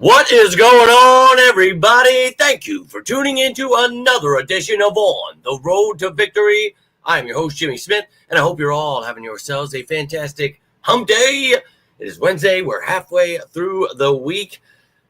What is going on, everybody? Thank you for tuning into another edition of On the Road to Victory. I'm your host, Jimmy Smith, and I hope you're all having yourselves a fantastic hump day. It is Wednesday. We're halfway through the week,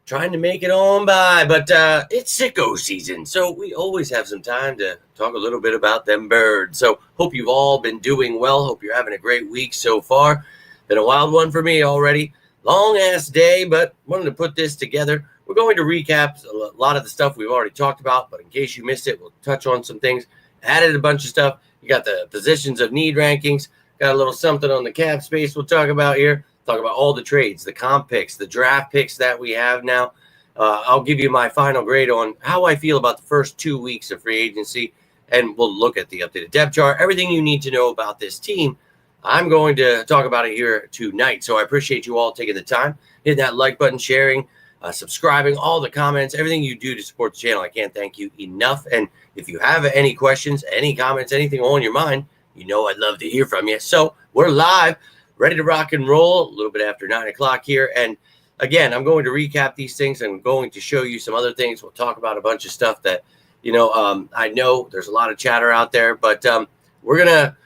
trying to make it on by, but it's sicko season, so we always have some time to talk a little bit about them birds. So hope you've all been doing well. Hope you're having a great week so far. Been a wild one for me already. Long ass day, but wanted to put this together. We're going to recap a lot of the stuff we've already talked about, but in case you missed it, we'll touch on some things. Added a bunch of stuff. You got the positions of need rankings. Got a little something on the cap space we'll talk about here. Talk about all the trades, the comp picks, the draft picks that we have now. I'll give you my final grade on how I feel about the first 2 weeks of free agency, and we'll look at the updated depth chart, everything you need to know about this team. I'm going to talk about it here tonight, so I appreciate you all taking the time, hitting that like button, sharing, subscribing, all the comments, everything you do to support the channel. I can't thank you enough. And if you have any questions, any comments, anything on your mind, you know I'd love to hear from you. So we're live, ready to rock and roll, a little bit after 9 o'clock here. And again, I'm going to recap these things. I'm going to show you some other things. We'll talk about a bunch of stuff that, I know there's a lot of chatter out there, but we're gonna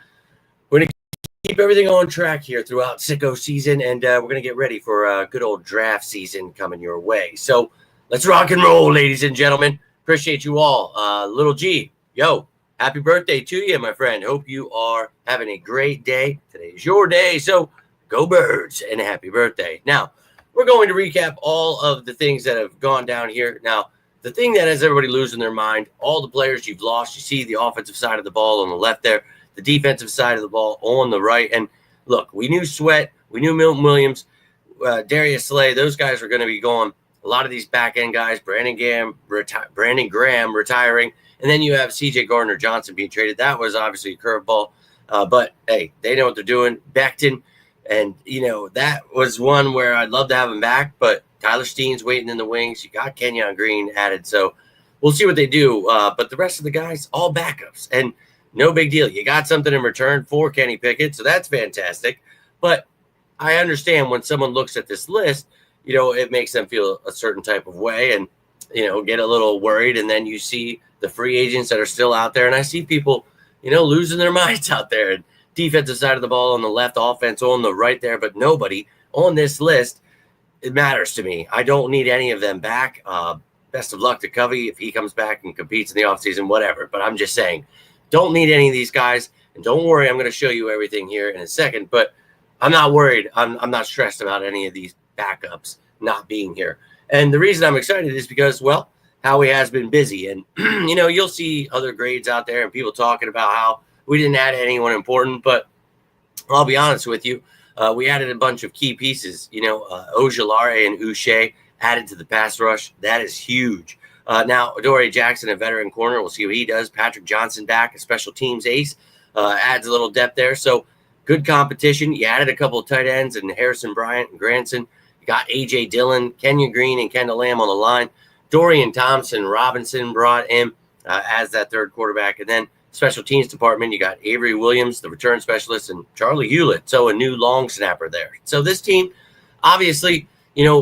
keep everything on track here throughout sicko season, and we're going to get ready for a good old draft season coming your way. So let's rock and roll, ladies and gentlemen. Appreciate you all. Little G, yo, happy birthday to you, my friend. Hope you are having a great day. Today is your day, so go birds and happy birthday. Now, we're going to recap all of the things that have gone down here. Now, the thing that has everybody losing their mind, all the players you've lost. You see the offensive side of the ball on the left there, the defensive side of the ball on the right. And look, we knew Sweat, we knew Milton Williams, Darius Slay, those guys are going to be gone. A lot of these back-end guys, Brandon Graham retiring, and then you have C.J. Gardner-Johnson being traded. That was obviously a curveball, but, hey, they know what they're doing. Becton, and, that was one where I'd love to have him back, but Tyler Steen's waiting in the wings. You got Kenyon Green added, so we'll see what they do. But the rest of the guys, all backups, and no big deal. You got something in return for Kenny Pickett, so that's fantastic. But I understand when someone looks at this list, it makes them feel a certain type of way and, get a little worried. And then you see the free agents that are still out there. And I see people, losing their minds out there. And defensive side of the ball on the left, offense on the right there. But nobody on this list, it matters to me. I don't need any of them back. Best of luck to Covey if he comes back and competes in the offseason, whatever. But I'm just saying, don't need any of these guys, and don't worry, I'm going to show you everything here in a second, but I'm not worried. I'm not stressed about any of these backups not being here. And the reason I'm excited is because, well, Howie has been busy, and, you'll see other grades out there and people talking about how we didn't add anyone important, but I'll be honest with you, we added a bunch of key pieces, Ojulari and Uche added to the pass rush. That is huge. Now, Adoree Jackson, a veteran corner, we'll see what he does. Patrick Johnson back, a special teams ace, adds a little depth there. So good competition. You added a couple of tight ends and Harrison Bryant and Granson. You got A.J. Dillon, Kenyon Green, and Kendall Lamb on the line. Dorian Thompson-Robinson brought in as that third quarterback. And then special teams department, you got Avery Williams, the return specialist, and Charlie Hewlett. So a new long snapper there. So this team, obviously,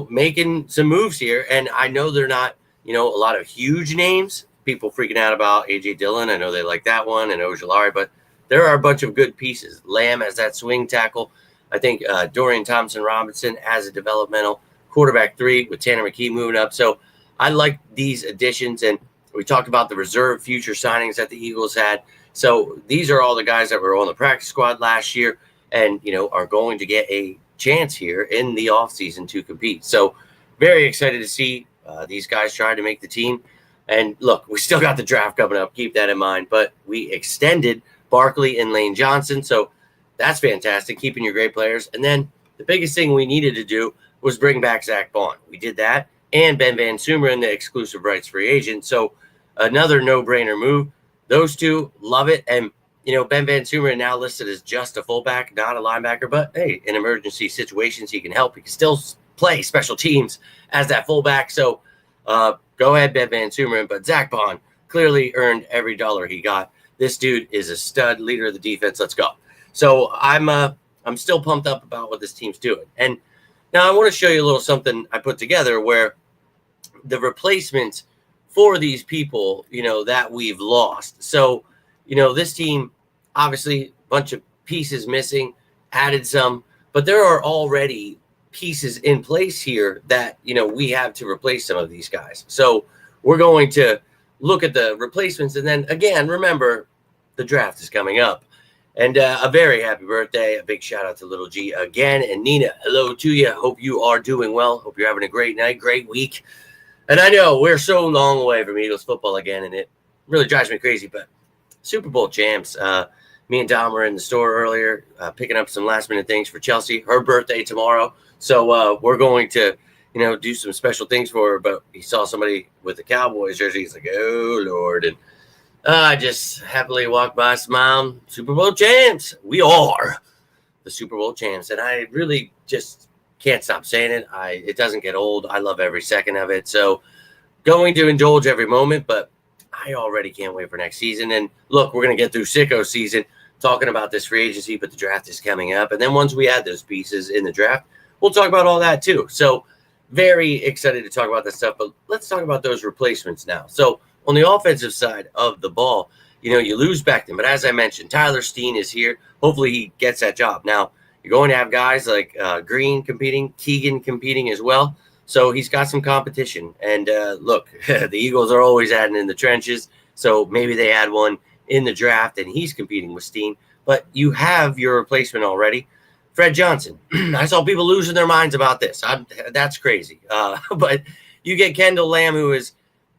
making some moves here. And I know they're not, a lot of huge names. People freaking out about A.J. Dillon. I know they like that one, and Ojulari, but there are a bunch of good pieces. Lamb as that swing tackle. I think Dorian Thompson-Robinson as a developmental quarterback 3 with Tanner McKee moving up. So I like these additions, and we talked about the reserve future signings that the Eagles had. So these are all the guys that were on the practice squad last year and, are going to get a chance here in the offseason to compete. So very excited to see these guys try to make the team. And look, we still got the draft coming up. Keep that in mind. But we extended Barkley and Lane Johnson. So that's fantastic, keeping your great players. And then the biggest thing we needed to do was bring back Zach Bond. We did that. And Ben Van Sumeren, the exclusive rights free agent. So another no-brainer move. Those two, love it. And, Ben Van Sumeren now listed as just a fullback, not a linebacker. But, hey, in emergency situations, he can help. He can still play special teams as that fullback. So go ahead, Ben Van Sumeren. But Zach Bond clearly earned every dollar he got. This dude is a stud, leader of the defense. Let's go. So I'm still pumped up about what this team's doing. And now I want to show you a little something I put together where the replacements for these people, that we've lost. So, this team, obviously, a bunch of pieces missing, added some, but there are already pieces in place here that, we have to replace some of these guys. So we're going to look at the replacements. And then again, remember, the draft is coming up. And a very happy birthday. A big shout out to Little G again. And Nina, hello to you. Hope you are doing well. Hope you're having a great night, great week. And I know we're so long away from Eagles football again, and it really drives me crazy. But Super Bowl champs, me and Dom were in the store earlier picking up some last-minute things for Chelsea. Her birthday tomorrow. So we're going to, do some special things for her. But he saw somebody with the Cowboys jersey. He's like, oh, Lord. And I just happily walked by, smiled. Super Bowl champs. We are the Super Bowl champs. And I really just can't stop saying it. It doesn't get old. I love every second of it. So going to indulge every moment, but I already can't wait for next season. And look, we're going to get through sicko season talking about this free agency, but the draft is coming up. And then once we add those pieces in the draft, we'll talk about all that too. So very excited to talk about that stuff, but let's talk about those replacements now. So on the offensive side of the ball, you lose Becton, but as I mentioned, Tyler Steen is here. Hopefully he gets that job. Now, you're going to have guys like Green competing, Keegan competing as well. So he's got some competition. And look, the Eagles are always adding in the trenches. So maybe they add one in the draft and he's competing with Steen. But you have your replacement already. Fred Johnson. I saw people losing their minds about this. That's crazy. But you get Kendall Lamb, who is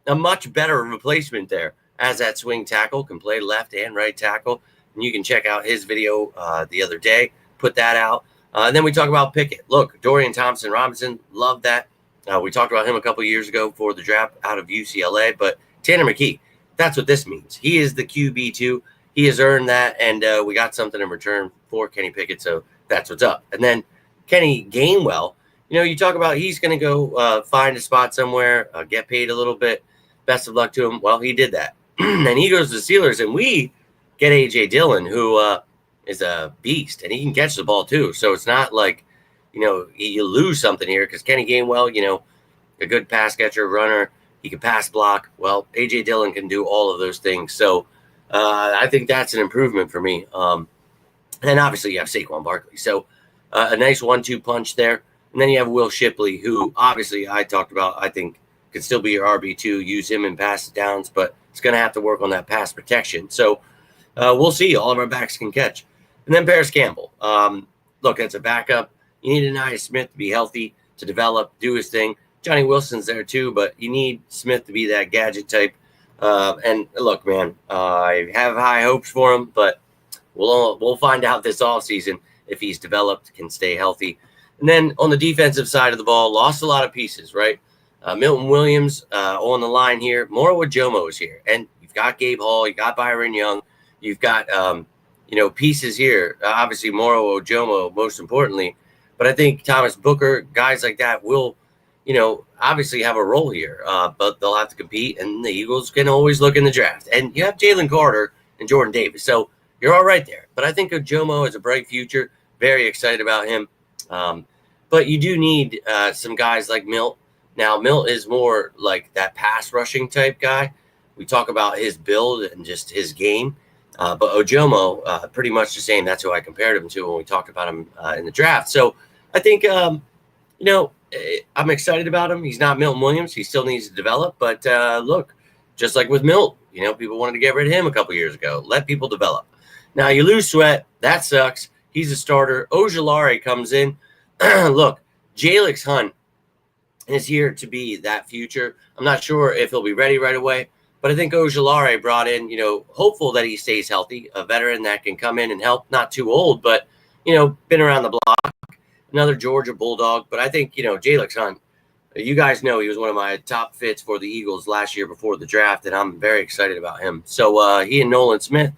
a much better replacement there as that swing tackle, can play left and right tackle. And you can check out his video the other day, put that out. And then we talk about Pickett. Look, Dorian Thompson-Robinson, love that. We talked about him a couple years ago for the draft out of UCLA. But Tanner McKee, that's what this means. He is the QB2. He has earned that, and we got something in return for Kenny Pickett, so that's what's up. And then Kenny Gainwell, you talk about he's going to go find a spot somewhere, get paid a little bit. Best of luck to him. Well, he did that. And he goes to the Steelers, and we get A.J. Dillon, who is a beast, and he can catch the ball too. So it's not like, you lose something here because Kenny Gainwell, a good pass catcher, runner, he can pass block. Well, A.J. Dillon can do all of those things. So I think that's an improvement for me. And obviously you have Saquon Barkley. So a nice 1-2 punch there. And then you have Will Shipley, who obviously I talked about, I think could still be your RB2, use him in pass downs, but it's going to have to work on that pass protection. So we'll see. All of our backs can catch. And then Paris Campbell. Look, that's a backup. You need Anaya Smith to be healthy, to develop, do his thing. Johnny Wilson's there too, but you need Smith to be that gadget type. And look, man, I have high hopes for him, but we'll find out this offseason if he's developed, can stay healthy. And then on the defensive side of the ball, lost a lot of pieces, right? Milton Williams on the line here. Moro Ojomo is here. And you've got Gabe Hall. You got Byron Young. You've got, pieces here. Obviously, Moro Ojomo, most importantly. But I think Thomas Booker, guys like that will, obviously have a role here. But they'll have to compete. And the Eagles can always look in the draft. And you have Jalen Carter and Jordan Davis. So you're all right there. But I think Ojomo has a bright future. Very excited about him. But you do need some guys like Milt. Now, Milt is more like that pass rushing type guy. We talk about his build and just his game. But Ojomo, pretty much the same. That's who I compared him to when we talked about him in the draft. So I think, I'm excited about him. He's not Milton Williams. He still needs to develop. But look, just like with Milt, people wanted to get rid of him a couple years ago. Let people develop. Now, you lose Sweat. That sucks. He's a starter. Ojulari comes in. Look, Jalix Hunt is here to be that future. I'm not sure if he'll be ready right away, but I think Ojulari brought in, hopeful that he stays healthy, a veteran that can come in and help, not too old, but, been around the block, another Georgia Bulldog. But I think, Jalix Hunt, you guys know he was one of my top fits for the Eagles last year before the draft, and I'm very excited about him. So he and Nolan Smith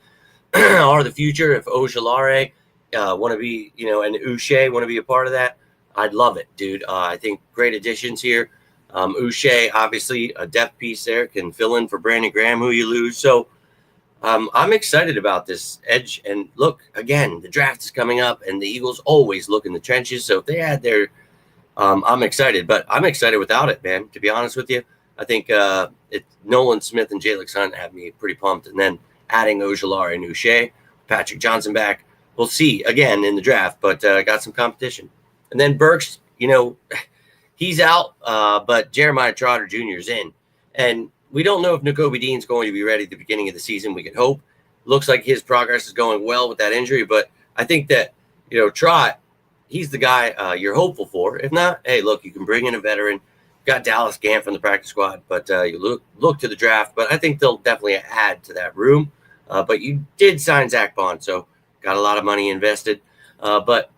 are the future. If Ojulari want to be, and Uche want to be a part of that, I'd love it, dude. I think great additions here. Uche, obviously, a depth piece there, can fill in for Brandon Graham, who you lose. So I'm excited about this edge. And look, again, the draft is coming up, and the Eagles always look in the trenches. So if they had their I'm excited, but I'm excited without it, man, to be honest with you. I think Nolan Smith and Jalen Hunt have me pretty pumped. And then adding Ojulari and Uche, Patrick Johnson back. We'll see again in the draft, but got some competition. And then Burks, he's out, but Jeremiah Trotter Jr. is in. And we don't know if Nakobe Dean's going to be ready at the beginning of the season. We can hope. Looks like his progress is going well with that injury, but I think that, Trot, he's the guy you're hopeful for. If not, hey, look, you can bring in a veteran. Got Dallas Gant from the practice squad, but you look to the draft. But I think they'll definitely add to that room. But you did sign Zach Bond, so got a lot of money invested. But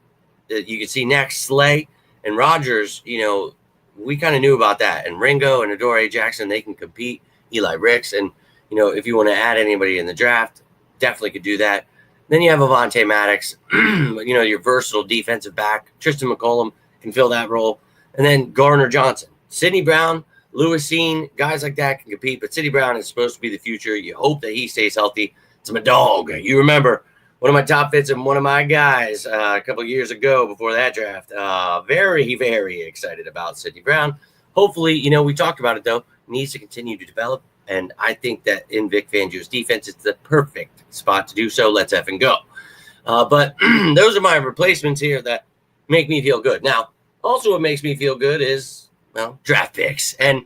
you can see next Slay and Rogers, we kind of knew about that. And Ringo and Adoree Jackson, they can compete. Eli Ricks. And, if you want to add anybody in the draft, definitely could do that. Then you have Avonte Maddox, your versatile defensive back. Tristan McCollum can fill that role. And then Gardner Johnson. Sidney Brown, Lewis Cine, guys like that can compete. But Sidney Brown is supposed to be the future. You hope that he stays healthy. It's my dog. You remember one of my top fits and one of my guys a couple of years ago before that draft. Very, very excited about Sidney Brown. Hopefully, we talked about it, though. Needs to continue to develop. And I think that in Vic Fangio's defense, it's the perfect spot to do so. Let's effing go. But those are my replacements here that make me feel good. Now, also what makes me feel good is, draft picks. And,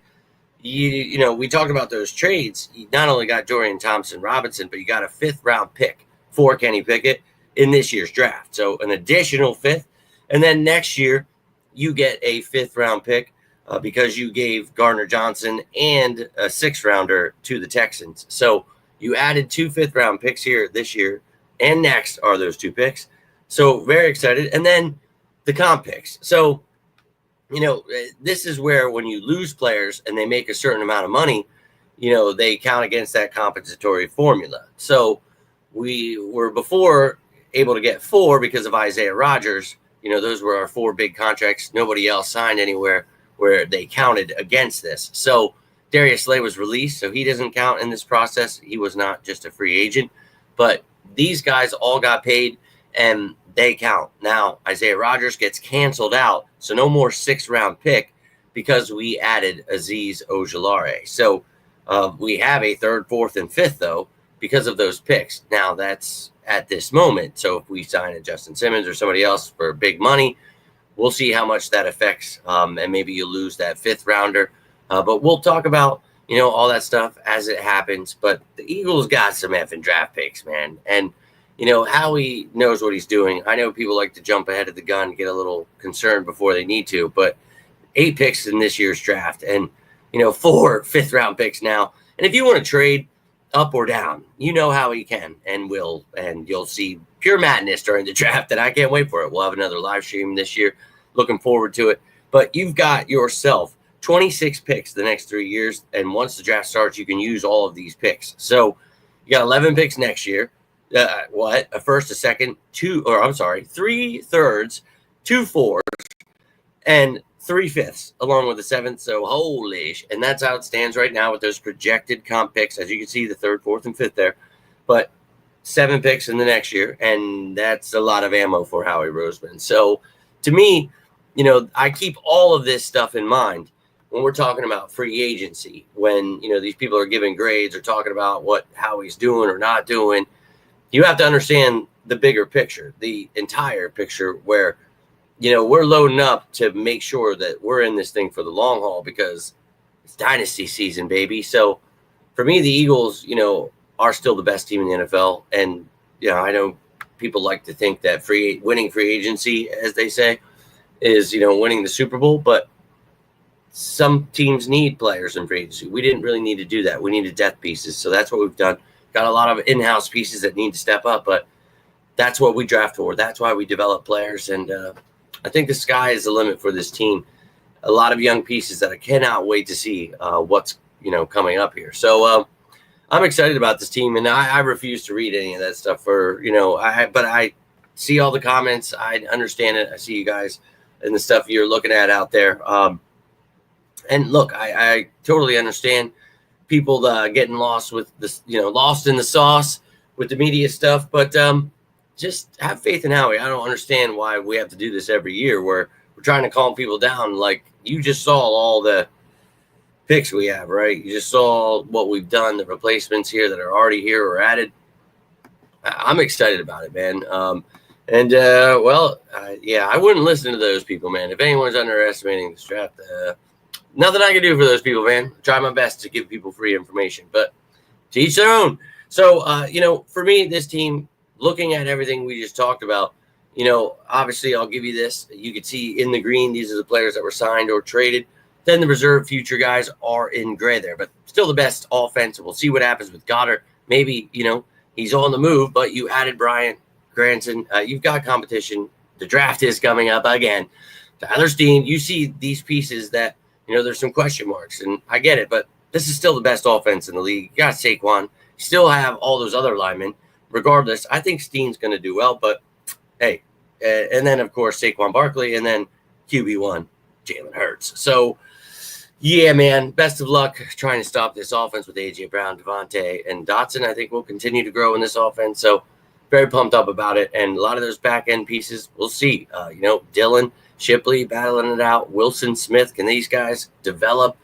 we talked about those trades. You not only got Dorian Thompson-Robinson, but you got a 5th-round pick for Kenny Pickett in this year's draft. So an additional 5th. And then next year, you get a 5th-round pick because you gave Gardner Johnson and a 6th-rounder to the Texans. So you added 2 5th-round picks here this year, and next are those 2 picks. So very excited. And then the comp picks. So, this is where when you lose players and they make a certain amount of money, they count against that compensatory formula. So we were before able to get 4 because of Isaiah Rodgers. Those were our 4 big contracts. Nobody else signed anywhere where they counted against this. So Darius Slay was released, so he doesn't count in this process. He was not just a free agent. But these guys all got paid, and they count. Now, Isaiah Rodgers gets canceled out, so no more 6th-round pick because we added Azeez Ojulari. So we have a 3rd, 4th, and 5th, though, because of those picks. Now, that's at this moment. So if we sign a Justin Simmons or somebody else for big money, we'll see how much that affects, and maybe you lose that 5th-rounder. But we'll talk about, all that stuff as it happens. But the Eagles got some effing draft picks, man. And Howie knows what he's doing. I know people like to jump ahead of the gun, get a little concerned before they need to, but 8 picks in this year's draft and, 4 5th-round picks now. And if you want to trade up or down, how he can and will, and you'll see pure madness during the draft, and I can't wait for it. We'll have another live stream this year. Looking forward to it. But you've got yourself 26 picks the next 3 years, and once the draft starts, you can use all of these picks. So you got 11 picks next year. A first, a second, 3 3rds, 2 4s, and 3 5ths, along with the 7th. So holy and that's how it stands right now with those projected comp picks. As you can see, the 3rd, 4th, and 5th there. But 7 picks in the next year, and that's a lot of ammo for Howie Roseman. So to me, I keep all of this stuff in mind when we're talking about free agency, when, these people are giving grades or talking about what Howie's doing or not doing. You have to understand the bigger picture, the entire picture where, we're loading up to make sure that we're in this thing for the long haul because it's dynasty season, baby. So for me, the Eagles, are still the best team in the NFL. And, I know people like to think that winning free agency, as they say, is, winning the Super Bowl. But some teams need players in free agency. We didn't really need to do that. We needed depth pieces. So that's what we've done. Got a lot of in-house pieces that need to step up, but that's what we draft for. That's why we develop players. And I think the sky is the limit for this team. A lot of young pieces that I cannot wait to see what's, coming up here. So I'm excited about this team, and I refuse to read any of that stuff but I see all the comments. I understand it. I see you guys and the stuff you're looking at out there. And look, I totally understand people getting lost with this, lost in the sauce with the media stuff. But just have faith in Howie. I don't understand why we have to do this every year where we're trying to calm people down. Like you just saw all the picks we have, right? You just saw what we've done, the replacements here that are already here or added. I'm excited about it, man. Yeah, I wouldn't listen to those people, man. If anyone's underestimating this draft, nothing I can do for those people, man. Try my best to give people free information, but to each their own. So, for me, this team, looking at everything we just talked about, obviously I'll give you this. You can see in the green, these are the players that were signed or traded. Then the reserve future guys are in gray there, but still the best offense. We'll see what happens with Goddard. Maybe, he's on the move, but you added Bryant Granson. You've got competition. The draft is coming up again. Tyler Steen, you see these pieces that, there's some question marks, and I get it, but this is still the best offense in the league. You got Saquon. You still have all those other linemen. Regardless, I think Steen's going to do well, but hey, and then, of course, Saquon Barkley, and then QB1, Jalen Hurts. So, yeah, man, best of luck trying to stop this offense with A.J. Brown, Devontae, and Dotson. I think will continue to grow in this offense. So, very pumped up about it. And a lot of those back-end pieces, we'll see. Dylan, Shipley battling it out. Wilson, Smith, can these guys develop?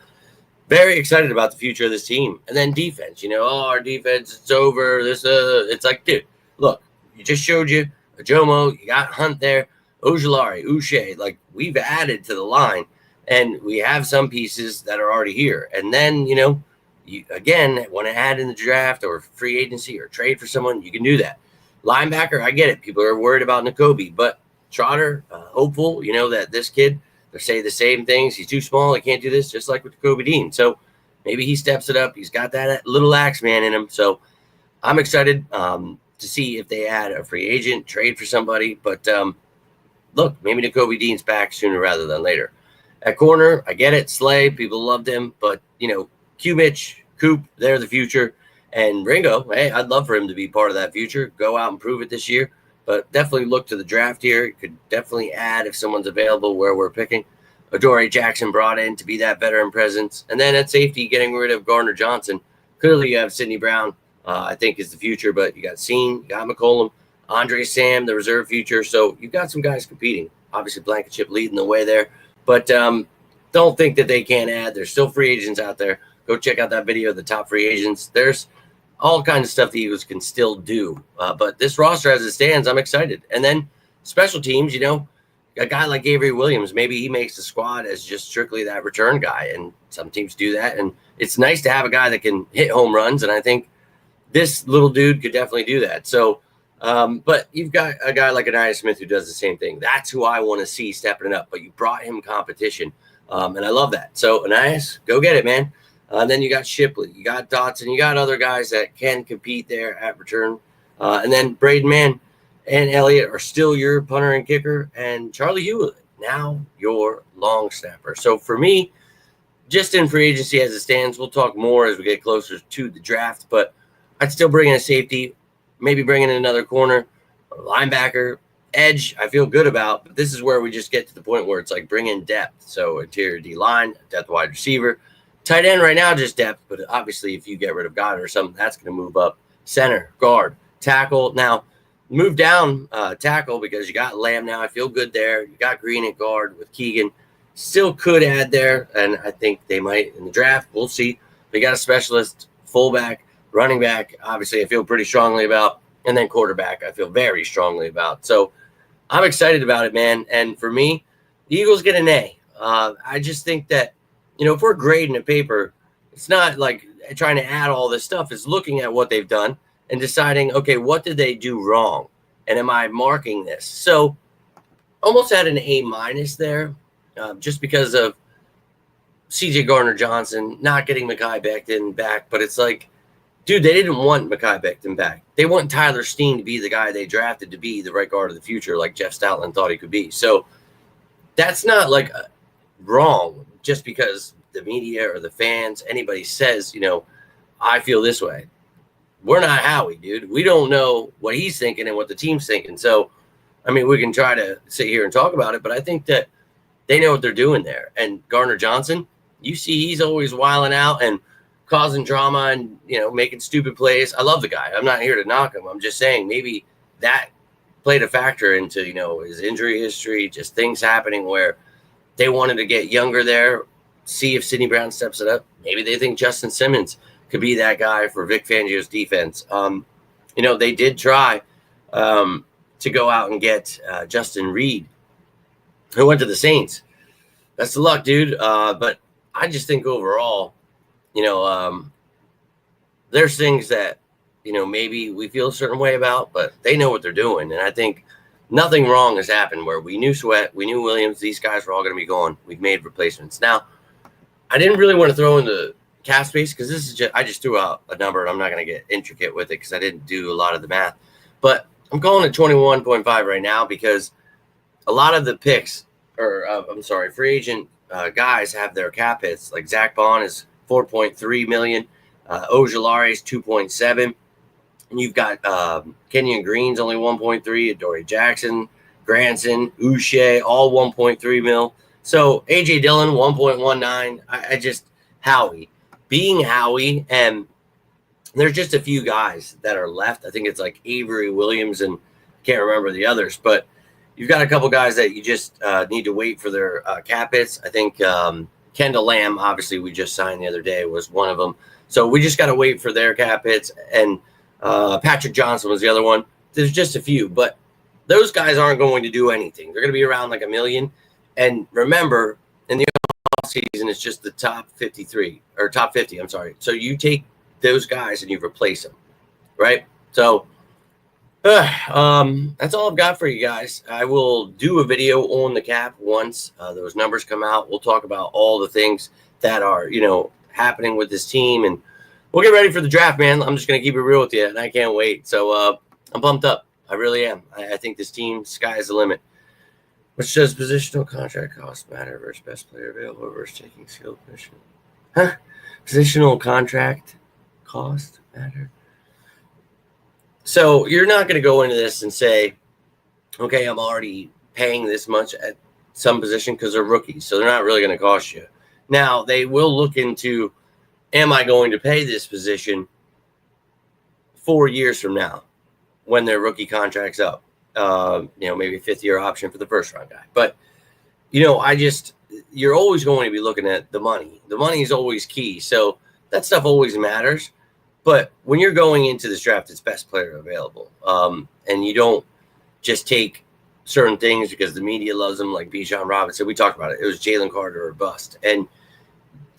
Very excited about the future of this team. And then defense, our defense, it's over. It's like, dude, look, you just showed you Ajomo, you got Hunt there, Ojulari, Uche. Like, we've added to the line. And we have some pieces that are already here. And then, you again, want to add in the draft or free agency or trade for someone, you can do that. Linebacker, I get it. People are worried about Nakobe. But Trotter, hopeful, that this kid, they're saying the same things. He's too small. He can't do this, just like with Kobe Dean. So maybe he steps it up. He's got that little axe man in him. So I'm excited to see if they add a free agent, trade for somebody. But look, maybe Nakobe Dean's back sooner rather than later. At corner, I get it. Slay, people loved him. But, Q-Mitch, Coop, they're the future. And Ringo, hey, I'd love for him to be part of that future. Go out and prove it this year. But definitely look to the draft here. You could definitely add if someone's available where we're picking. Adoree Jackson brought in to be that veteran presence. And then at safety, getting rid of Gardner Johnson. Clearly, you have Sidney Brown, I think, is the future. But you got Scene, you got McCollum, Andre Sam, the reserve future. So you've got some guys competing. Obviously, Blankenship leading the way there. But don't think that they can't add. There's still free agents out there. Go check out that video of the top free agents. There's all kinds of stuff the Eagles can still do. But this roster as it stands, I'm excited. And then special teams, a guy like Avery Williams, maybe he makes the squad as just strictly that return guy. And some teams do that. And it's nice to have a guy that can hit home runs. And I think this little dude could definitely do that. So, but you've got a guy like Ainias Smith who does the same thing. That's who I want to see stepping it up. But you brought him competition. And I love that. So, Ainias, go get it, man. Then you got Shipley, you got Dotson, you got other guys that can compete there at return. And then Braden Mann and Elliott are still your punter and kicker. And Charlie Hewlett, now your long snapper. So for me, just in free agency as it stands, we'll talk more as we get closer to the draft. But I'd still bring in a safety, maybe bring in another corner, a linebacker, edge. I feel good about. But this is where we just get to the point where it's like bring in depth. So interior D-line, depth wide receiver. Tight end right now, just depth, but obviously if you get rid of Goddard or something, that's going to move up. Center, guard, tackle. Now, move down tackle because you got Lamb now. I feel good there. You got Green at guard with Keegan. Still could add there, and I think they might in the draft. We'll see. They got a specialist, fullback, running back. Obviously, I feel pretty strongly about. And then quarterback, I feel very strongly about. So I'm excited about it, man. And for me, the Eagles get an A. I just think that, if we're grading a paper, it's not like trying to add all this stuff. It's looking at what they've done and deciding, okay, what did they do wrong? And am I marking this? So almost had an A- there just because of C.J. Gardner-Johnson not getting Mekhi Becton back. But it's like, dude, they didn't want Mekhi Becton back. They want Tyler Steen to be the guy they drafted to be the right guard of the future like Jeff Stoutland thought he could be. So that's not like wrong. Just because the media or the fans, anybody says, I feel this way. We're not Howie, dude. We don't know what he's thinking and what the team's thinking. So, we can try to sit here and talk about it, but I think that they know what they're doing there. And Gardner Johnson, you see he's always wilding out and causing drama and, making stupid plays. I love the guy. I'm not here to knock him. I'm just saying maybe that played a factor into, his injury history, just things happening where they wanted to get younger there, see if Sidney Brown steps it up. Maybe they think Justin Simmons could be that guy for Vic Fangio's defense. They did try to go out and get Justin Reed, who went to the Saints. That's the luck, dude. But I just think overall, there's things that, maybe we feel a certain way about, but they know what they're doing. And I think nothing wrong has happened where we knew Sweat, we knew Williams, these guys were all going to be gone. We've made replacements. Now, I didn't really want to throw in the cap space because this is I just threw out a number and I'm not going to get intricate with it because I didn't do a lot of the math. But I'm calling it 21.5 right now because a lot of the picks, free agent guys have their cap hits. Like Zach Bond is $4.3 million. Ojulari is 2.7. And you've got Kenyon Green's only 1.3, Adoree Jackson, Granson, Uche, all 1.3 mil. So AJ Dillon, 1.19. I just Howie. Being Howie, and there's just a few guys that are left. I think it's like Avery Williams and can't remember the others, but you've got a couple guys that you just need to wait for their cap hits. I think Kendall Lamb, obviously we just signed the other day, was one of them. So we just got to wait for their cap hits. And Patrick Johnson was the other one. There's just a few, but those guys aren't going to do anything. They're going to be around like $1 million. And remember, in the offseason, it's just the top 53 or top 50. I'm sorry. So you take those guys and you replace them, right? So that's all I've got for you guys. I will do a video on the cap once those numbers come out. We'll talk about all the things that are, happening with this team, and we'll get ready for the draft, man. I'm just going to keep it real with you, and I can't wait. So I'm pumped up. I really am. I think this team, sky is the limit. Which does positional contract cost matter versus best player available versus taking skilled position? Huh? Positional contract cost matter? So you're not going to go into this and say, okay, I'm already paying this much at some position because they're rookies, so they're not really going to cost you. Now, they will look into, am I going to pay this position 4 years from now when their rookie contract's up? Maybe a fifth-year option for the first-round guy. But, you're always going to be looking at the money. The money is always key. So that stuff always matters. But when you're going into this draft, it's best player available. And you don't just take certain things because the media loves them, like Bijan Robinson. We talked about it. It was Jalen Carter or bust. And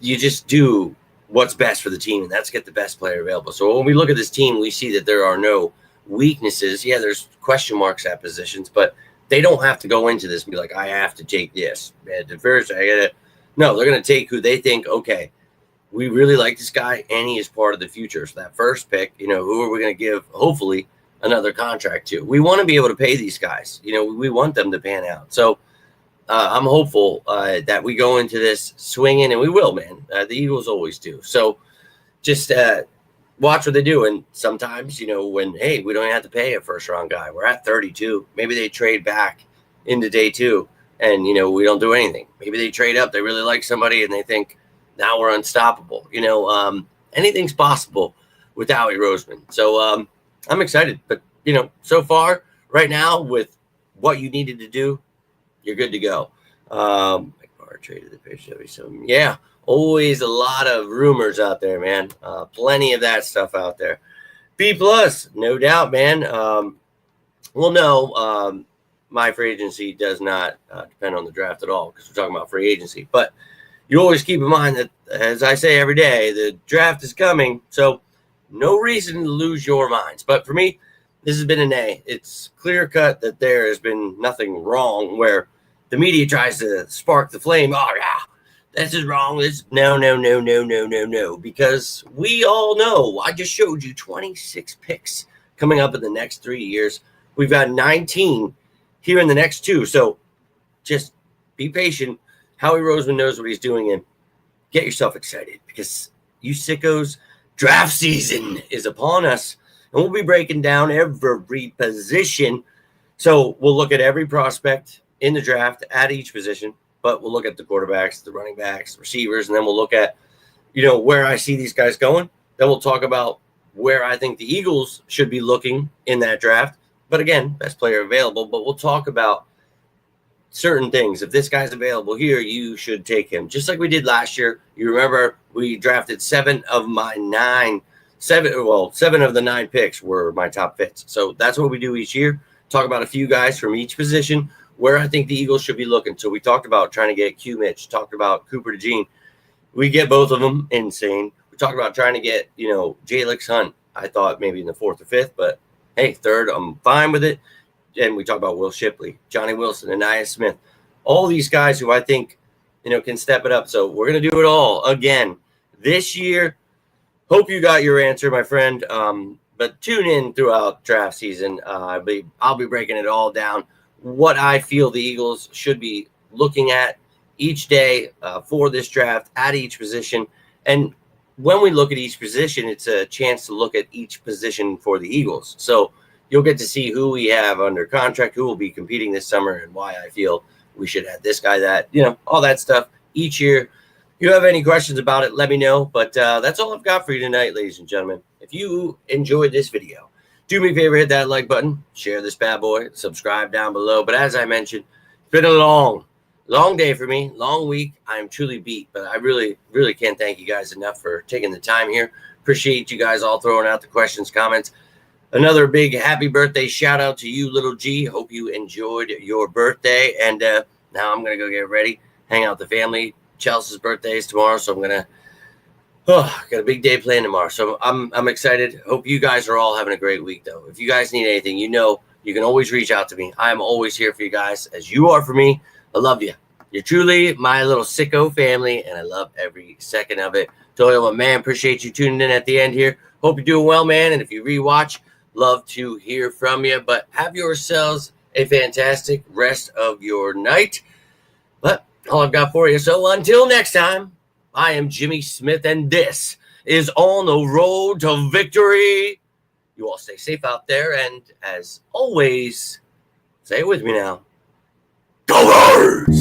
you just do what's best for the team, and that's get the best player available. So when we look at this team, we see that there are no weaknesses. Yeah, there's question marks at positions, but they don't have to go into this and be like, I have to take this. At first, I get it. No, they're going to take who they think, okay, we really like this guy, and he is part of the future. So that first pick, who are we going to give, hopefully, another contract to? We want to be able to pay these guys. We want them to pan out. So I'm hopeful that we go into this swinging, and we will, man. The Eagles always do. So just watch what they do. And sometimes, when, hey, we don't have to pay a first-round guy. We're at 32. Maybe they trade back into day 2, and, we don't do anything. Maybe they trade up. They really like somebody, and they think, now we're unstoppable. Anything's possible with Howie Roseman. So I'm excited. But, so far, right now, with what you needed to do, you're good to go. Traded the pitch. So yeah, always a lot of rumors out there, man. Plenty of that stuff out there. B+, no doubt, man. My free agency does not depend on the draft at all because we're talking about free agency. But you always keep in mind that, as I say every day, the draft is coming. So no reason to lose your minds. But for me, this has been an A. It's clear cut that there has been nothing wrong where the media tries to spark the flame. Oh, yeah, this is wrong. No. Because we all know, I just showed you 26 picks coming up in the next 3 years. We've got 19 here in the next 2. So just be patient. Howie Roseman knows what he's doing, and get yourself excited because you sickos, draft season is upon us, and we'll be breaking down every position. So we'll look at every prospect in the draft at each position, but we'll look at the quarterbacks, the running backs, the receivers, and then we'll look at, where I see these guys going. Then we'll talk about where I think the Eagles should be looking in that draft. But again, best player available. But we'll talk about certain things. If this guy's available here, you should take him. Just like we did last year. You remember we drafted 7 of the 9 picks were my top fits. So that's what we do each year. Talk about a few guys from each position where I think the Eagles should be looking. So we talked about trying to get Q Mitch, talked about Cooper DeJean. We get both of them, insane. We talked about trying to get, Jalix Hunt. I thought maybe in the 4th or 5th, but hey, 3rd, I'm fine with it. And we talked about Will Shipley, Johnny Wilson, Anais Smith, all these guys who I think, can step it up. So we're going to do it all again this year. Hope you got your answer, my friend. But tune in throughout draft season. I'll be breaking it all down, what I feel the Eagles should be looking at each day for this draft at each position. And when we look at each position, it's a chance to look at each position for the Eagles. So you'll get to see who we have under contract, who will be competing this summer, and why I feel we should have this guy, that, all that stuff each year. If you have any questions about it, let me know. But that's all I've got for you tonight, ladies and gentlemen. If you enjoyed this video, do me a favor, hit that like button, share this bad boy, subscribe down below. But as I mentioned, it's been a long day for me, long week. I am truly beat, but I really, really can't thank you guys enough for taking the time here. Appreciate you guys all throwing out the questions, comments. Another big happy birthday shout out to you, little G. Hope you enjoyed your birthday. And now I'm going to go get ready, hang out with the family. Chelsea's birthday is tomorrow, so I'm going to got a big day planned tomorrow. So I'm excited. Hope you guys are all having a great week, though. If you guys need anything, you can always reach out to me. I'm always here for you guys, as you are for me. I love you. You're truly my little sicko family, and I love every second of it. Toyo, my man, appreciate you tuning in at the end here. Hope you're doing well, man. And if you rewatch, love to hear from you. But have yourselves a fantastic rest of your night. But all I've got for you. So until next time, I am Jimmy Smith, and this is On the Road to Victory. You all stay safe out there. And as always, say it with me now. Go Birds!